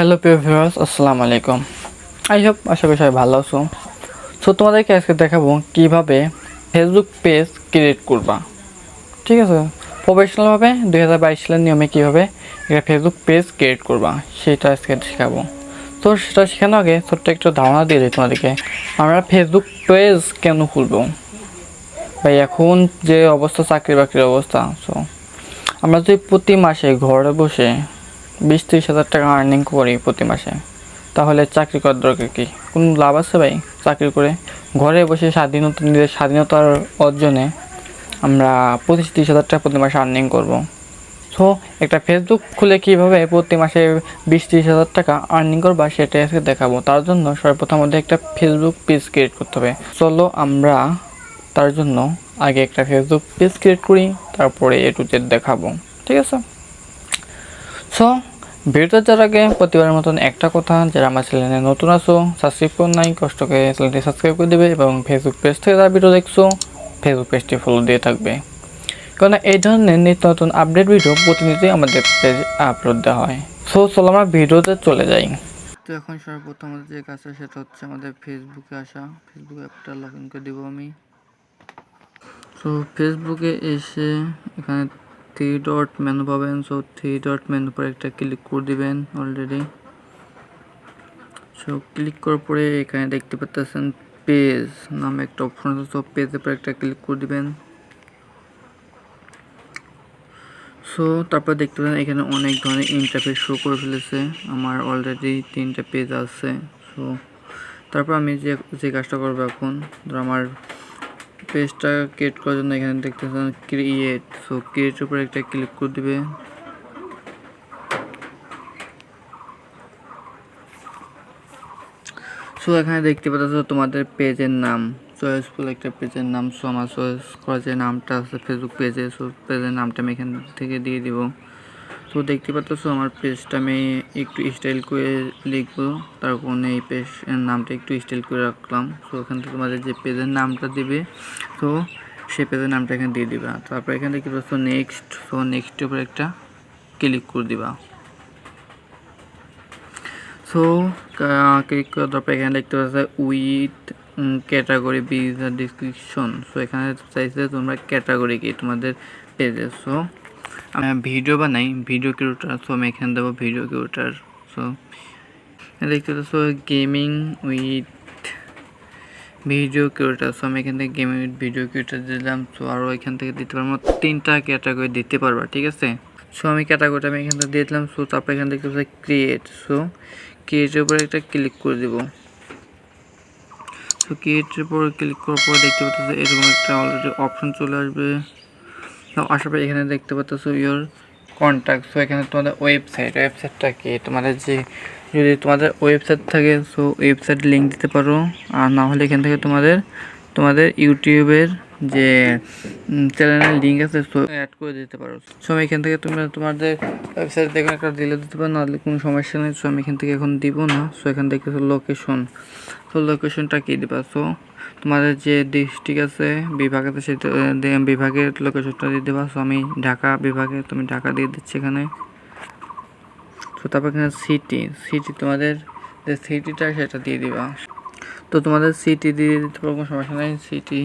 Hello প্রিয় viewers, আসসালামু আলাইকুম। আশা করি সবাই ভালো আছো। তোমাদেরকে আজকে দেখাবো কিভাবে ফেসবুক পেজ ক্রিয়েট করবা। ঠিক আছে, প্রফেশনালভাবে 2022 সালের নিয়মে কিভাবে একটা ফেসবুক পেজ ক্রিয়েট করবা সেটা আজকে শেখাবো। সেটা শেখানোর আগে ছোট্ট একটু ধারণা দিয়ে দিই তোমাদেরকে। আমরা ফেসবুক পেজ কেন খুলবো ভাই? এখন যে অবস্থা, চাকরি বাকরির অবস্থা, আমরা যদি প্রতি মাসে ঘরে বসে 20-30 হাজার টাকা আর্নিং করি প্রতি মাসে, তাহলে চাকরি করার দরকার কি? কোনো লাভ আছে ভাই চাকরি করে? ঘরে বসে নিজের স্বাধীনতার অর্জনে আমরা 25-30 হাজার টাকা প্রতি মাসে আর্নিং করব। একটা ফেসবুক খুলে কীভাবে প্রতি মাসে 20-30 হাজার টাকা আর্নিং করবা সেটাই আজকে দেখাবো। তার জন্য সর্বপ্রথম আমাদের একটা ফেসবুক পেজ ক্রিয়েট করতে হবে। চলো আমরা তার জন্য আগে একটা ফেসবুক পেজ ক্রিয়েট করি, তারপরে A to Z দেখাবো। ঠিক আছে, ভিডিওতে যার আগে প্রতিবারের মতন একটা কথা, যারা আমার চ্যানেলে নতুন আছো, সাবস্ক্রাইব করে নাই, কষ্ট করে চ্যানেলটি সাবস্ক্রাইব করে দেবে এবং ফেসবুক পেজ থেকে যারা ভিডিও দেখছো ফেসবুক পেজটি ফলো দিয়ে থাকবে, কারণ এই ধরনের নিত্য নতুন আপডেট ভিডিও প্রতিনিয়তই আমাদের পেজে আপলোড দেওয়া হয়। চলো আমরা ভিডিওতে চলে যাই। তো এখন সর্বপ্রথম আমাদের যে কাজটা সেটা হচ্ছে আমাদের ফেসবুকে আসা। ফেসবুক অ্যাপটা লগ ইন করে দেবো আমি। ফেসবুকে এসে এখানে 3 ডট মেনু পাবেন। 3 ডট মেনু পরে একটা ক্লিক করে দিবেন অলরেডি। ক্লিক করার পরে এখানে দেখতে পাচ্ছেন পেজ নামে একটা অপশন আছে। পেজের পরে একটা ক্লিক করে দিবেন। তারপর দেখতে পাচ্ছেন এখানে অনেক ধরনের ইন্টারফেস শো করে ফেলেছে। আমার অলরেডি 3টা পেজ আছে। তারপর আমি যে কাজটা করবো এখন, ধরো আমার পেজটা ক্রিয়েট করার জন্য এখানে দেখতেছেন ক্রিয়েট। ক্রিয়েটের উপরে একটা ক্লিক করে দিবে। এখানে দেখতে পাচ্ছ তোমাদের পেজের নাম, চয়েসফুল একটা পেজের নাম। আমার চয়েস করা যে নামটা আছে ফেসবুক পেজে, পেজের নামটা আমি এখান থেকে দিয়ে দিব। দেখতে পাচ্ছ আমার পেজটা আমি একটু স্টাইল করে লিখবো, তার কারণে এই পেজের নামটা একটু স্টাইল করে রাখলাম। এখান থেকে তোমাদের যে পেজের নামটা দিবে, সেই পেজের নামটা এখানে দিয়ে দিবা। তারপর এখানে দেখতে পাচ্ছ নেক্সট। নেক্সটের উপরে একটা ক্লিক করে দিবা। ক্লিক করার তারপর এখানে দেখতে পাচ্ছি উইথ ক্যাটাগরি বিজ ডিসক্রিপশন। এখানে চাইছে তোমরা ক্যাটাগরি কি তোমাদের পেজে। আমি ভিডিও বানাই, ভিডিও ক্রিয়েটর। আমি এখানে দেবো ভিডিও ক্রিয়েটর। দেখতে পাচ্ছ গেমিং উইথ ভিডিও ক্রিয়েটর। আমি এখান থেকে গেমিং উইথ ভিডিও ক্রিয়েটর দিলাম। আরও এখান থেকে দিতে পারবো 3টা ক্যাটাগরি দিতে পারবা। ঠিক আছে, আমি ক্যাটাগরিটা আমি এখান থেকে দিয়ে দিলাম। তারপর এখানে দেখতে পাচ্ছি ক্রিয়েট। ক্রিয়েটের উপরে একটা ক্লিক করে দেব। ক্রিয়েটের উপর ক্লিক করার পর দেখতে পাচ্ছ এরকম একটা অলরেডি অপশন চলে আসবে। আসার পর এখানে দেখতে পাচ্ছ ইওর কন্ট্যাক্ট। এখানে তোমাদের ওয়েবসাইটটা কি, তোমাদের যদি তোমাদের ওয়েবসাইট থাকে ওয়েবসাইট লিঙ্ক দিতে পারো। আর না হলে এখান থেকে তোমাদের ইউটিউবের যে চ্যানেলের লিঙ্ক আছে অ্যাড করে দিতে পারো। আমি এখান থেকে তোমাদের ওয়েবসাইট দেখে একটা দিলে দিতে পারো, নাহলে কোনো সমস্যা নেই। আমি এখান থেকে এখন দিব না। এখানে দেখতেছো লোকেশন। লোকেশনটা কি দিবা? তোমাদের যে ডিস্ট্রিক্ট আছে, বিভাগ আছে, সেটা বিভাগের লোকেশনটা দিয়ে দেবা। আমি ঢাকা বিভাগে, তুমি ঢাকা দিয়ে দিচ্ছি এখানে। তারপর এখানে সিটি তোমাদের যে সিটিটা সেটা দিয়ে দিবা। তোমাদের সিটি দিয়ে দিতে পারবো, কোনো সমস্যা নেই। সিটি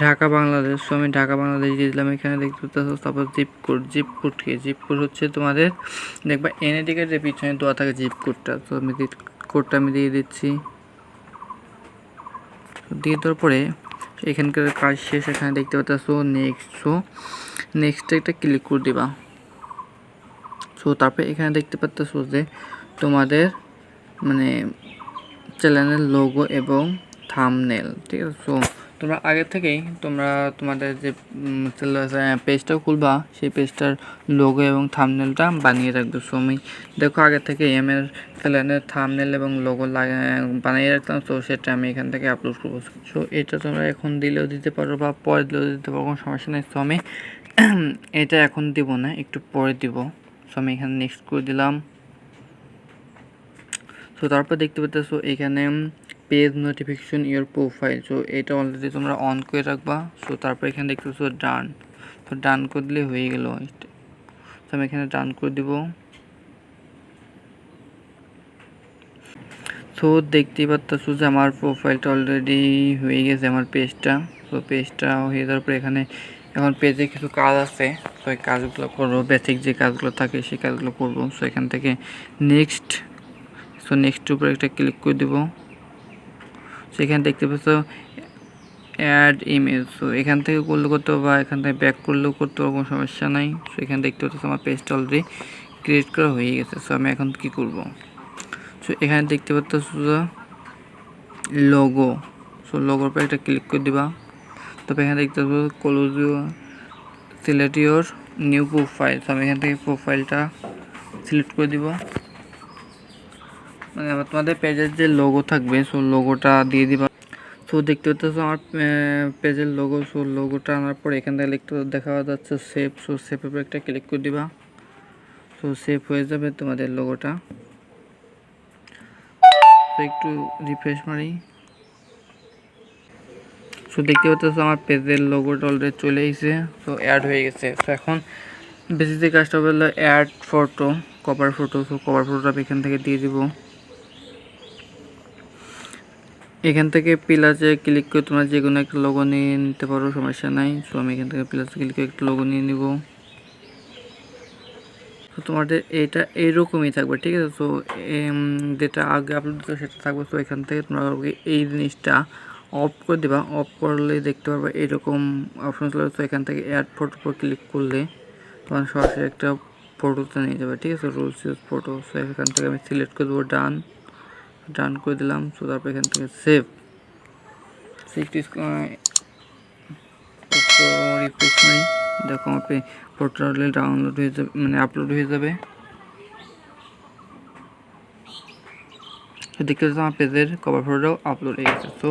ঢাকা বাংলাদেশ। আমি ঢাকা বাংলাদেশ দিয়ে দিলাম। এখানে দেখতে পাচ্ছ তারপর জিপ কোড কি? জিপ কোড হচ্ছে তোমাদের দেখবা এনএডিকে যে পিছনে দেওয়া থাকে জিপ কোডটা। আমি কোডটা আমি দিয়ে দিচ্ছি। দিয়ে দেওয়ার পরে এখানকার কাজ শেষ। এখানে দেখতে পাচ্ছ নেক্সট একটা ক্লিক করে দিবা। তারপরে এখানে দেখতে পাচ্ছ যে তোমাদের মানে চ্যানেলের লোগো এবং থাম্বনেল। ঠিক আছে, তোমরা আগে থেকেই তোমাদের যে পেজটা খুলবা সেই পেজটার লোগো এবং থাম্বনেলটা বানিয়ে রাখবে। আমি দেখো আগে থেকে এর চ্যানেলের থাম্বনেল এবং লোগো বানিয়ে রাখতাম। সেটা আমি এখান থেকে আপলোড করবো। এটা তোমরা এখন দিলেও দিতে পারো বা পরে দিলেও দিতে পারো, কোনো সমস্যা নেই। আমি এটা এখন দিব না, একটু পরে দিব। আমি এখানে নেক্সট করে দিলাম। তারপর দেখতে পাচ্ছ এখানে পেজ নোটিফিকেশন ইওর প্রোফাইল। এটা অলরেডি তোমরা অন করে রাখবা। তারপর এখানে দেখতে পাচ্ছ ডান। ডান করে দিলে হয়ে গেল। তো আমি এখানে ডান করে দিব। সো দেখতেই পাচ্ছ যে আমার প্রোফাইলটা অলরেডি হয়ে গেছে, আমার পেজটা। তো পেজটা হয়ে যাওয়ার পরে এখানে এখন পেজে কিছু কাজ আছে, তো এই কাজগুলো করবো, বেসিক যে কাজগুলো থাকে সেই কাজগুলো করবো। সো এখান থেকে নেক্সট, সো নেক্সটের উপরে একটা ক্লিক করে দেবো। সো এখানে দেখতে পাচ্ছ অ্যাড ইমেজ, সো এখান থেকে করলে করতে বা এখান থেকে ব্যাক করলেও করতে পারবো, কোনো সমস্যা নাই। সো এখানে দেখতে পাচ্ছ আমার পেজটা অলরেডি ক্রিয়েট করা হয়ে গেছে। সো আমি এখন কী করবো, সো এখানে দেখতে পাচ্ছ লোগো, সো লোগোর উপরে একটা ক্লিক করে দিবা। তবে এখানে দেখতে পাবো close select your new profile. তো আমি এখান থেকে প্রোফাইলটা সিলেক্ট করে দিব, মানে তোমাদের পেজের যে লোগো থাকবে সো লোগোটা দিয়ে দিবা। সো দেখতে পাচ্ছ আমার পেজের লোগো, সো লোগোটা আনার পরে এখান থেকে লিখতে দেখা যাচ্ছে সেভ। সো সেভের উপরে একটা ক্লিক করে দিবা। সো সেভ হয়ে যাবে তোমাদের লোগোটা। তো একটু রিফ্রেশ মারি। সো দেখতে পাচ্ছ আমার পেজের লোগোটা অলরেডি চলে এসেছে, তো অ্যাড হয়ে গেছে। তো এখন বেশি যে কাজটা বললো add photo, cover photo. So cover ফটোটা এখান থেকে দিয়ে দিব। এখান থেকে প্লাসে ক্লিক করে তোমরা যে কোনো একটা লোগো নিয়ে নিতে পারো, সমস্যা নাই। সো আমি এখান থেকে প্লাসে ক্লিক করে একটা লোগো নিয়ে নিব। তো তোমাদের এটা এইরকমই থাকবে, ঠিক আছে। সো যেটা আগে আপলোড দিতো সেটা থাকবে। তো এখান থেকে তোমরা এই জিনিসটা অফ করে দেবা। অফ করলে দেখতে পারবে এরকম অপশন চলে। তো এখান থেকে অ্যাড ফটো উপর ক্লিক করলে তোমার সরাসরি একটা ফটোতে নিয়ে যাবে, ঠিক আছে। Rules use photo. সো এখান থেকে আমি সিলেক্ট করে দেবো, ডান করে দিলাম। সো তারপর এখান থেকে সেভ, একটু রিফ্রেশ মারি। দেখো আমার ফটোটা ডাউনলোড হয়ে যাবে, মানে আপলোড হয়ে যাবে। দেখতে পাচ্ছ আমার পেজের কভার ফটোটাও আপলোড হয়ে গেছে। তো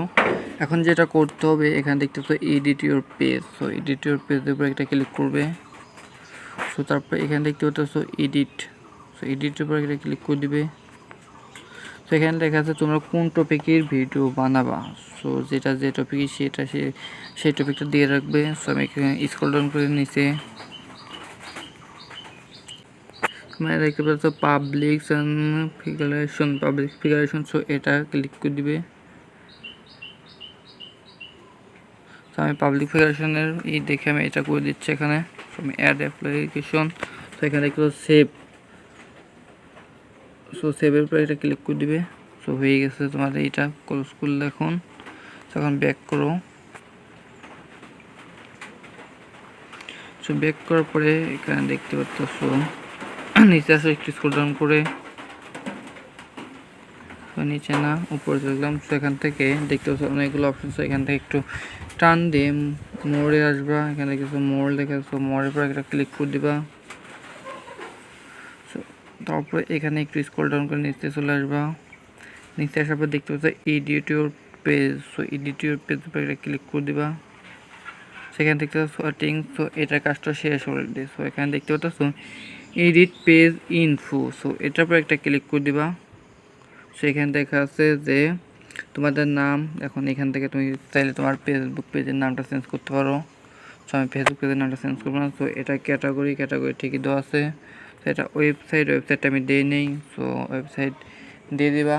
এখন যেটা করতে হবে, এখানে দেখতে পাচ্ছ edit your page. So edit your পেজের উপর একটা ক্লিক করবে। সো তারপর এখানে দেখতে পাচ্ছ এডিট, সো এডিটের উপর একটা ক্লিক করে দিবে। তো এখানে লেখা আছে তোমরা কোন টপিকের ভিডিও বানাবা। সো যেটা যে টপিক সেটা সেই টপিকটা দিয়ে রাখবে। সো আমি এখানে স্ক্রল ডাউন করে নিচে মানে দেখতে পাচ্ছ পাবলিক ফিগারেশন। সো এটা ক্লিক করে দিবে। তো আমি পাবলিক ফিগারেশনের দেখে আমি এটা করে দিচ্ছি এখানে। সো আমি অ্যাড অ্যাপ্লিকেশন, তো এখানে দেখতে সেভ। সো সেভের উপরে এটা ক্লিক করে দিবে। সো হয়ে গেছে তোমাদের এটা ক্লোজ করলে। এখন ব্যাক করো। সো ব্যাক করার পরে এখানে দেখতে পাচ্ছ নিচে আসে, একটু স্ক্রল ডাউন করে নিচে না উপরে চলে গেলাম। সো এখান থেকে দেখতে পাচ্ছ অনেকগুলো অপশন। সো এখান থেকে একটু টান দিয়ে মোড়ে আসবা। এখানে কিছু মোড় লেখা, সো মোড়ের পর একটা ক্লিক করে দিবা। সো তারপরে এখানে একটু স্ক্রল ডাউন করে নিচে চলে আসবা। নিচে আসার পর দেখতে পাচ্ছ edit your page. So edit your page উপরে একটা ক্লিক করে দিবা। সেখানে দেখতে পাচ্ছ সেটিংস। সো এটার কাজটা শেষ অলরেডি। সো এখানে দেখতে পাচ্ছ এডিট পেজ ইনফো। সো এটার পর একটা ক্লিক করে দিবা। সো এখানে দেখা আছে যে তোমাদের নাম। এখন এখান থেকে তুমি চাইলে তোমার ফেসবুক পেজের নামটা চেঞ্জ করতে পারো। সো আমি ফেসবুক পেজের নামটা চেঞ্জ করবো না। সো এটা ক্যাটাগরি ঠিকই দেওয়া আছে। তো এটা ওয়েবসাইটটা আমি দিয়ে নেই। সো ওয়েবসাইট দিয়ে দিবা।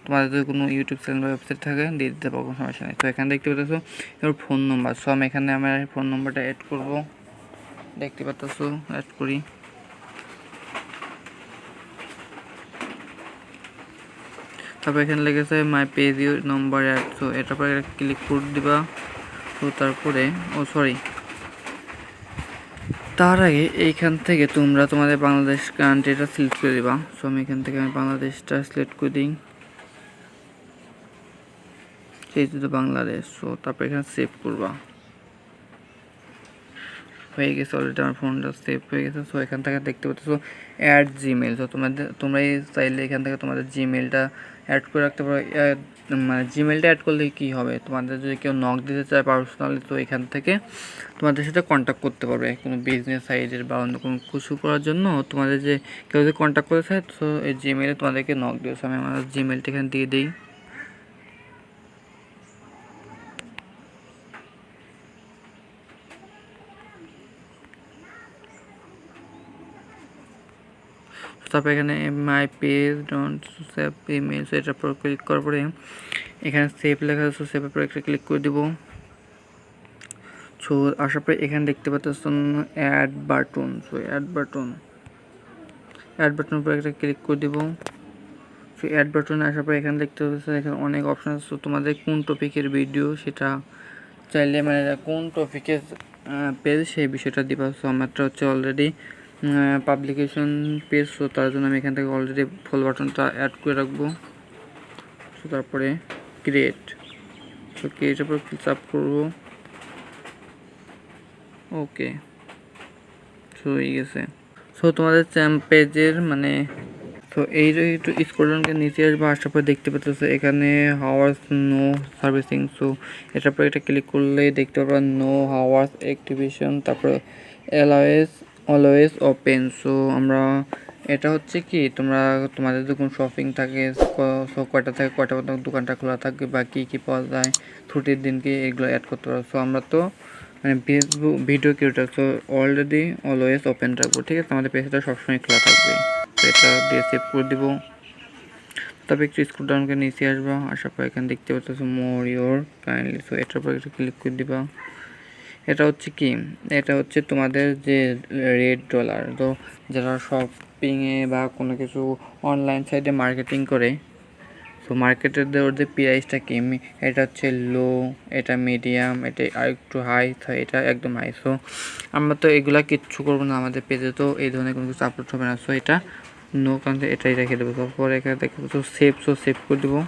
তোমাদের যদি কোনো ইউটিউব চ্যানেল বা ওয়েবসাইট থাকে দিয়ে দিতে পারবো, সমস্যা নেই। তো এখানে দেখতে পাচ্ছ এবার ফোন নম্বর। সো আমি এখানে আমার ফোন নম্বরটা অ্যাড করব। দেখতে পাচ্ছ অ্যাড করি। তারপর এখানে লেগেছে my page your number add. So এটার পরে ক্লিক করে দিবা। তো তারপরে তার আগে এইখান থেকে তোমরা তোমাদের বাংলাদেশ কান্ট্রিটা সিলেক্ট করে দিবা। সো আমি এখান থেকে বাংলাদেশটা সিলেক্ট করে দিই, সেই তো বাংলাদেশ। সো তারপর এখানে সেভ করবা। হয়ে গেছে অলরেডি, আমার ফোনটা সেভ হয়ে গেছে। সো এখান থেকে দেখতে পাচ্ছ অ্যাড জিমেল। তো তোমরা চাইলে এখান থেকে তোমাদের জিমেলটা অ্যাড করে রাখতে পারো। মানে জিমেলটা অ্যাড করলে কী হবে, তোমাদের যদি কেউ নক দিতে চায় পার্সোনালি, তো এখান থেকে তোমাদের সাথে কন্ট্যাক্ট করতে পারবে কোনো বিজনেস সাইডের বা অন্য কোনো কিছু করার জন্য। তোমাদের যে কেউ যদি কন্ট্যাক্ট করতে চায় তো এই জিমেলে তোমাদেরকে নক দিয়েছে। আমি আমার জিমেলটা এখানে দিয়ে দিই। তারপরে এখানে my page don't save email, এটার উপর ক্লিক করার পরে এখানে সেভ লেখা আছে, সেভের উপর একটা ক্লিক করে দিব। সো আসার পরে এখানে দেখতে পাচ্ছেন অ্যাড বাটন, সো অ্যাড বাটনের উপর একটা ক্লিক করে দিব। সো অ্যাড বাটনে আসার পরে এখানে দেখতে পাচ্ছেন এখানে অনেক অপশন আছে। তোমাদের কোন টপিকের ভিডিও সেটা চাইলে মানে কোন টপিকের পেজ সেই বিষয়টা দিবা। সো আমারটা হচ্ছে অলরেডি পাবলিকেশন পেজ, সো তার জন্য আমি এখান থেকে অলরেডি ফলো বাটনটা অ্যাড করে রাখবো। সো তারপরে ক্রিয়েট, সো ক্রিয়েটের উপর চাপ করবো, ওকে। সো হয়ে গেছে। সো তোমাদের পেজের মানে তো এই যে একটু স্ক্রল ডাউন করে নিচে আসবে, আসার পর দেখতে পাচ্ছ এখানে হাওয়ার্স নো সার্ভিসিং। সো এটার পর এটা ক্লিক করলে দেখতে পারবা নো হাওয়ার্স অ্যাক্টিভেশন, তারপর অলওয়েজ ওপেন। সো আমরা এটা হচ্ছে কি তোমাদের যখন শপিং থাকে, সো কয়টা থেকে কয়টা পর্যন্ত দোকানটা খোলা থাকবে বা কী কী পাওয়া যায়, ছুটির দিনকে এগুলো অ্যাড করতে পারো। সো আমরা তো মানে Facebook video creator, so already always open রাখবো, ঠিক আছে। আমাদের পেজটা সবসময় খোলা থাকবে, তো এটা দিয়ে সেভ করে দিব। তবে একটু স্ক্রল ডাউন করে নিচে আসবা, আসার পর এখানে দেখতে পাচ্ছ মোর ইওর কাইন্ডলি, সো এটার উপর একটু ক্লিক করে দিবা। এটা হচ্ছে কি, এটা হচ্ছে তোমাদের যে $, তো যারা শপিংয়ে বা কোনো কিছু অনলাইন সাইটে মার্কেটিং করে, সো মার্কেটের ওর যে প্রাইসটা কি, এটা হচ্ছে লো, এটা মিডিয়াম, এটা আর একটু হাই, এটা একদম হাই। সো আমরা তো এগুলা কিচ্ছু করবো না, আমাদের পেজে তো এই ধরনের কোনো কিছু আপলোড হবে না। সো এটা নো কারণে এটাই রেখে দেবো। তারপরে এখানে দেখে তো সেভ, সো সেভ করে দেবো।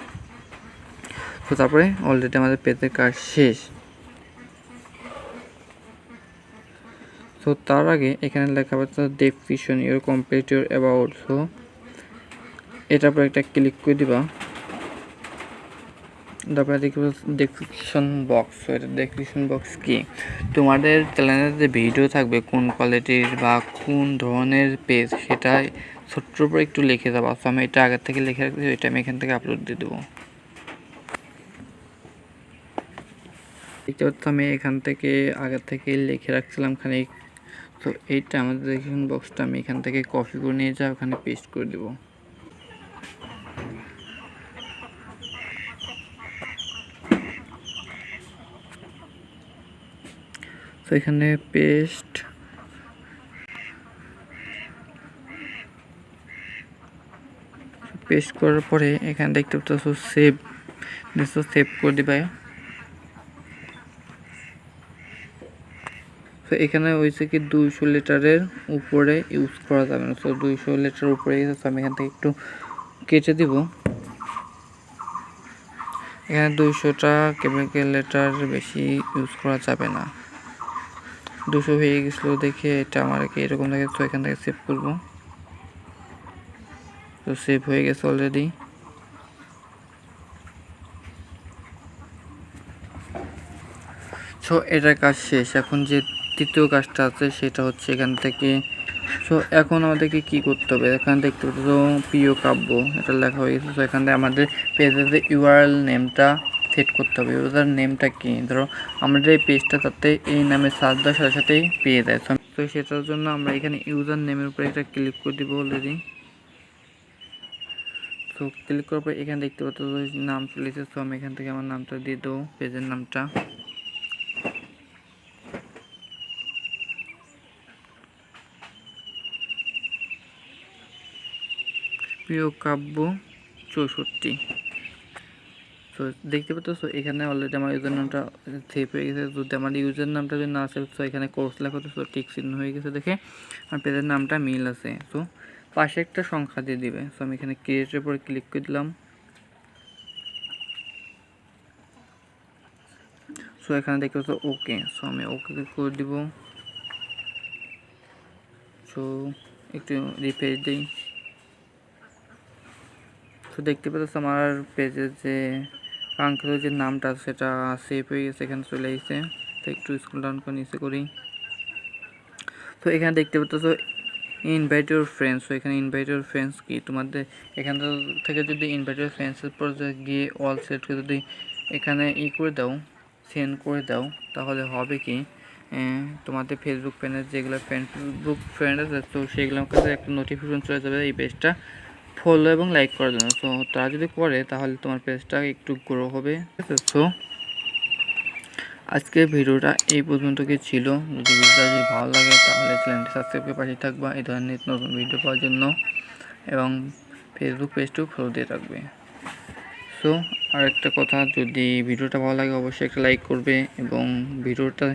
তো তারপরে অলরেডি আমাদের পেজের কাজ শেষ। সো তার আগে এখানে লেখা পাচ্ছে description your complete your about, so এটার পর একটা ক্লিক করে দিবা। তারপরে দেখবে ডেসক্রিপশন বক্স, সো এটা ডেসক্রিপশন বক্স কি, তোমাদের চ্যানেলের যে ভিডিও থাকবে কোন কোয়ালিটির বা কোন ধরনের পেজ সেটা ছোট্টর উপর একটু লিখে দেবো। সো আমি এটা আগের থেকে লিখে রাখছি, ওইটা আমি এখান থেকে আপলোড দিয়ে দেবো। দেখতে পাচ্ছি আমি এখান থেকে আগের থেকে লিখে রাখছিলাম খানিক। তো এইটা আমাদের ডেসক্রিপশন বক্সটা আমি এখান থেকে কপি করে নিয়ে যাই, ওখানে পেস্ট করে দেবো। তো এখানে পেস্ট করার পরে এখানে দেখতে পাচ্ছ সেভ, সেভ করে দিবা। তো এখানে হয়েছে কি 200 লিটারের উপরে ইউজ করা যাবে না। সো 200 লিটার উপরে গেছে, আমি এখান থেকে একটু কেটে দিব। এখানে 200টা কেমিক্যাল লিটার বেশি ইউজ করা যাবে না। 200 হয়ে গেছিলো দেখে এটা আমার এরকম দেখে, তো এখান থেকে সেভ করবো। তো সেভ হয়ে গেছে অলরেডি। সো এটার কাজ শেষ। এখন যে তৃতীয় কাজটা আছে সেটা হচ্ছে এখান থেকে, সো এখন আমাদেরকে কি করতে হবে, এখানে দেখতে পাচ্ছ প্রিয় কাব্য, এটা লেখা হয়ে গেছে। সো এখান থেকে আমাদের পেজের যে ইউআরএল নেমটা সেট করতে হবে। ইউজার নেমটা কি, ধরো আমাদের এই পেজটা তাতে এই নামে সার্চ দেওয়ার সাথে সাথেই পেয়ে যায়। তো সেটার জন্য আমরা এখানে ইউজার নেমের উপরে একটা ক্লিক করে দিব অলরেডি। তো ক্লিক করার পর এখানে দেখতে পাচ্ছ নাম চলে এসেছে। সো আমি এখান থেকে আমার নামটা দিয়ে দেবো, পেজের নামটা। প্রিয় কাব্য 64। তো দেখতে পাচ্ছ এখানে অলরেডি আমার ইউজার নামটা সেভ হয়ে গেছে। যদি আমার ইউজার নামটা যদি না সেভ, তো এখানে কোর্স লেখা হতো, তো টিক চিহ্ন হয়ে গেছে দেখে আমার পেজের নামটা মিল আছে। তো পাশে একটা সংখ্যা দিয়ে দিবে। সো আমি এখানে ক্রিয়েটের উপরে ক্লিক করে দিলাম। সো এখানে দেখতে পাচ্ছ ওকে, সো আমি ওকে করে দিব। সো একটু রিফ্রেশ দিই। তো দেখতে পাচ্ছ আমার পেজের যে কাঙ্ক্ষিত যে নামটা সেটা সেভ হয়ে গেছে, এখানে চলে এসেছে। তো একটু স্ক্রল ডাউন করে নিচে করি। তো এখানে দেখতে পাচ্ছ ইনভাইট ইউর ফ্রেন্ডস। তো এখানে ইনভাইট ইউর ফ্রেন্ডস কি, তোমাদের এখান থেকে যদি ইনভাইট ইউর ফ্রেন্ডসের পর গিয়ে অল সেট করে যদি এখানে করে দাও, সেন্ড করে দাও, তাহলে হবে কি তোমাদের ফেসবুক ফ্রেন্ডের যেগুলো ফেসবুক ফ্রেন্ড আছে তো সেগুলোর কাছে একটা নোটিফিকেশন চলে যাবে এই পেজটা ফলো এবং লাইক করার জন্য। সো তারা যদি করে তাহলে তোমার পেজটা একটু গ্রো হবে, ঠিক আছে। সো আজকের ভিডিওটা এই পর্যন্ত কি ছিল। যদি ভিডিওটা যদি ভালো লাগে তাহলে চ্যানেলটি সাবস্ক্রাইব করে পাশে থাকবা এই ধরনের নতুন ভিডিও পাওয়ার জন্য, এবং ফেসবুক পেজটিও ফলো দিয়ে রাখবে। সো আর একটা কথা, যদি ভিডিওটা ভালো লাগে অবশ্যই একটা লাইক করবে এবং ভিডিওটা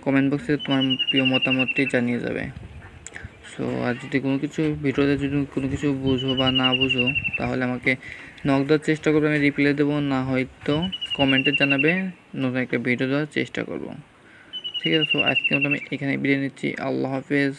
কমেন্ট বক্সে তোমার প্রিয় মতামতটি জানিয়ে যাবে। সো আর যদি কোনো কিছু ভিডিওতে যদি কোনো কিছু বুঝো বা না বুঝো তাহলে আমাকে নক দেওয়ার চেষ্টা করবে, আমি রিপ্লাই দেবো, না হয়তো কমেন্টে জানাবে, নতুন একটা ভিডিও দেওয়ার চেষ্টা করব, ঠিক আছে। সো আজকে মতো আমি এখানে বিদায় নিচ্ছি। আল্লাহ হাফেজ।